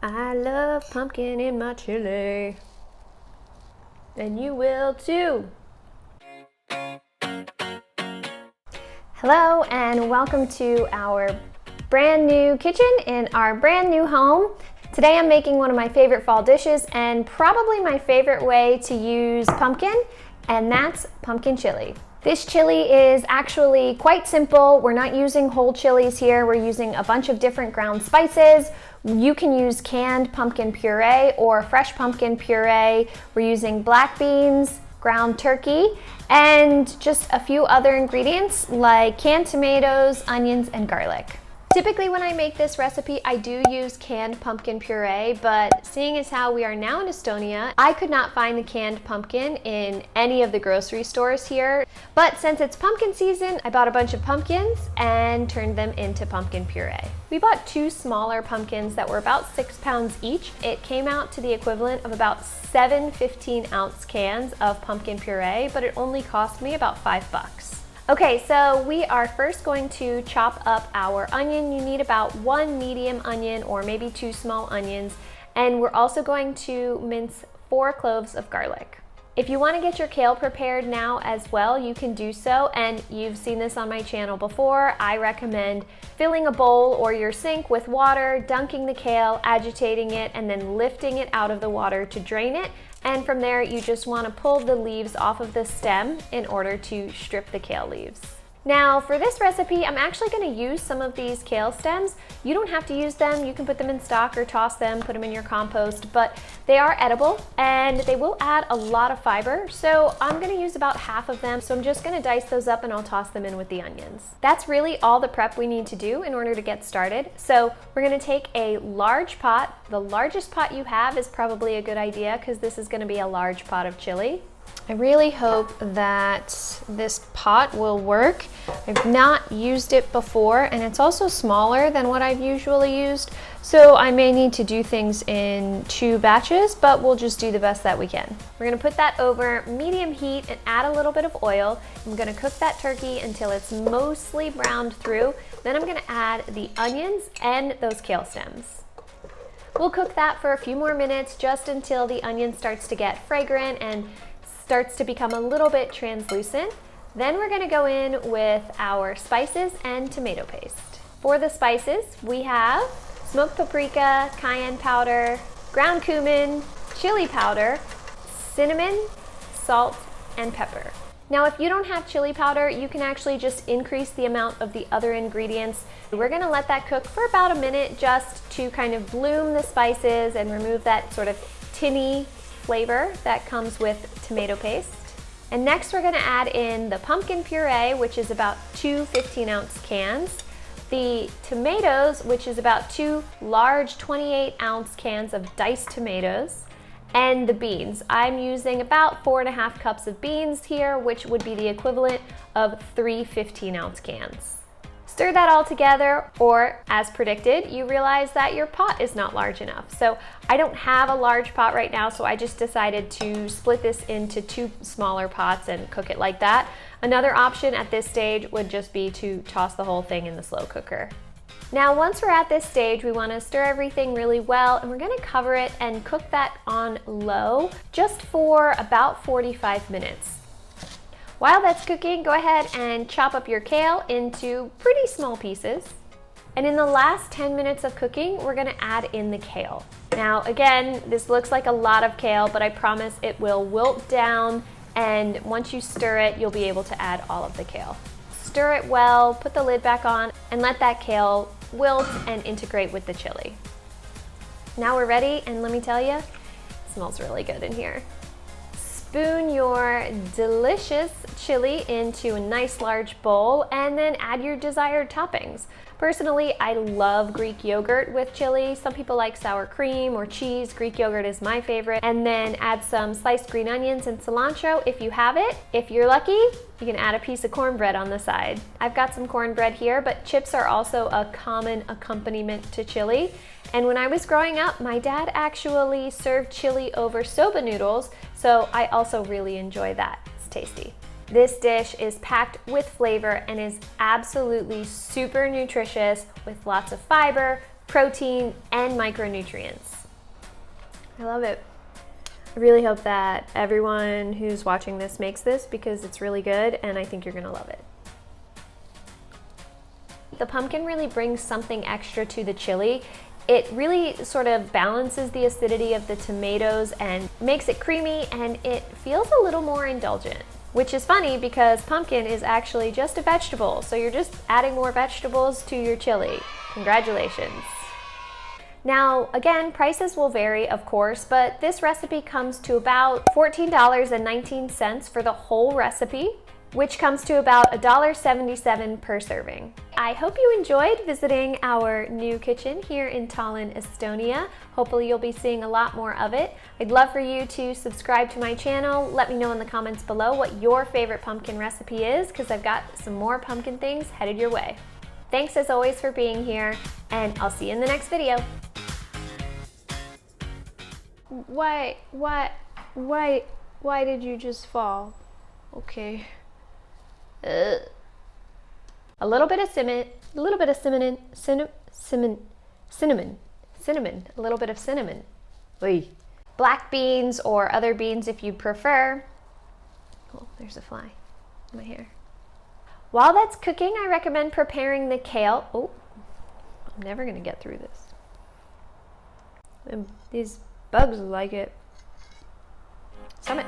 I love pumpkin in my chili. And you will too. Hello and welcome to our brand new kitchen in our brand new home. Today I'm making one of my favorite fall dishes and probably my favorite way to use pumpkin, and that's pumpkin chili. This chili is actually quite simple. We're not using whole chilies here. We're using a bunch of different ground spices. You can use canned pumpkin puree or fresh pumpkin puree. We're using black beans, ground turkey, and just a few other ingredients like canned tomatoes, onions, and garlic. Typically when I make this recipe, I do use canned pumpkin puree, but seeing as how we are now in Estonia, I could not find the canned pumpkin in any of the grocery stores here. But since it's pumpkin season, I bought a bunch of pumpkins and turned them into pumpkin puree. We bought 2 smaller pumpkins that were about 6 pounds each. It came out to the equivalent of about 7 15-ounce cans of pumpkin puree, but it only cost me about $5. Okay, so we are first going to chop up our onion. You need about 1 medium onion or maybe 2 small onions. And we're also going to mince 4 cloves of garlic. If you want to get your kale prepared now as well, you can do so. And you've seen this on my channel before. I recommend filling a bowl or your sink with water, dunking the kale, agitating it, and then lifting it out of the water to drain it. And from there, you just want to pull the leaves off of the stem in order to strip the kale leaves. Now for this recipe, I'm actually going to use some of these kale stems. You don't have to use them. You can put them in stock or toss them, put them in your compost, but they are edible and they will add a lot of fiber. So I'm going to use about half of them. So I'm just going to dice those up and I'll toss them in with the onions. That's really all the prep we need to do in order to get started. So we're going to take a large pot. The largest pot you have is probably a good idea because this is going to be a large pot of chili. I really hope that this pot will work. I've not used it before, and it's also smaller than what I've usually used, so I may need to do things in 2 batches, but we'll just do the best that we can. We're gonna put that over medium heat and add a little bit of oil. I'm gonna cook that turkey until it's mostly browned through. Then I'm gonna add the onions and those kale stems. We'll cook that for a few more minutes just until the onion starts to get fragrant and starts to become a little bit translucent. Then we're gonna go in with our spices and tomato paste. For the spices, we have smoked paprika, cayenne powder, ground cumin, chili powder, cinnamon, salt, and pepper. Now, if you don't have chili powder, you can actually just increase the amount of the other ingredients. We're gonna let that cook for about a minute just to kind of bloom the spices and remove that sort of tinny flavor that comes with tomato paste. And next we're going to add in the pumpkin puree, which is about 2 15-ounce cans, the tomatoes, which is about 2 large 28-ounce cans of diced tomatoes, and the beans. I'm using about 4.5 cups of beans here, which would be the equivalent of 3 15-ounce cans. Stir that all together, or as predicted, you realize that your pot is not large enough. So I don't have a large pot right now, so I just decided to split this into 2 smaller pots and cook it like that. Another option at this stage would just be to toss the whole thing in the slow cooker. Now, once we're at this stage, we want to stir everything really well, and we're going to cover it and cook that on low just for about 45 minutes. While that's cooking, go ahead and chop up your kale into pretty small pieces. And in the last 10 minutes of cooking, we're gonna add in the kale. Now, again, this looks like a lot of kale, but I promise it will wilt down, and once you stir it, you'll be able to add all of the kale. Stir it well, put the lid back on, and let that kale wilt and integrate with the chili. Now we're ready, and let me tell you, it smells really good in here. Spoon your delicious chili into a nice large bowl and then add your desired toppings. Personally, I love Greek yogurt with chili. Some people like sour cream or cheese. Greek yogurt is my favorite. And then add some sliced green onions and cilantro if you have it. If you're lucky, you can add a piece of cornbread on the side. I've got some cornbread here, but chips are also a common accompaniment to chili. And when I was growing up, my dad actually served chili over soba noodles, so I also really enjoy that. It's tasty. This dish is packed with flavor and is absolutely super nutritious with lots of fiber, protein, and micronutrients. I love it. I really hope that everyone who's watching this makes this because it's really good and I think you're gonna love it. The pumpkin really brings something extra to the chili. It really sort of balances the acidity of the tomatoes and makes it creamy, and it feels a little more indulgent, which is funny because pumpkin is actually just a vegetable. So you're just adding more vegetables to your chili. Congratulations. Now, again, prices will vary, of course, but this recipe comes to about $14.19 for the whole recipe, which comes to about $1.77 per serving. I hope you enjoyed visiting our new kitchen here in Tallinn, Estonia. Hopefully you'll be seeing a lot more of it. I'd love for you to subscribe to my channel. Let me know in the comments below what your favorite pumpkin recipe is, because I've got some more pumpkin things headed your way. Thanks as always for being here, and I'll see you in the next video. Why did you just fall? Okay. A little bit of cinnamon, a little bit of cinnamon, a little bit of cinnamon. Oy. Black beans or other beans if you prefer. Oh, there's a fly in my hair. While that's cooking, I recommend preparing the kale. Oh, I'm never gonna get through this. These bugs like it. Summit.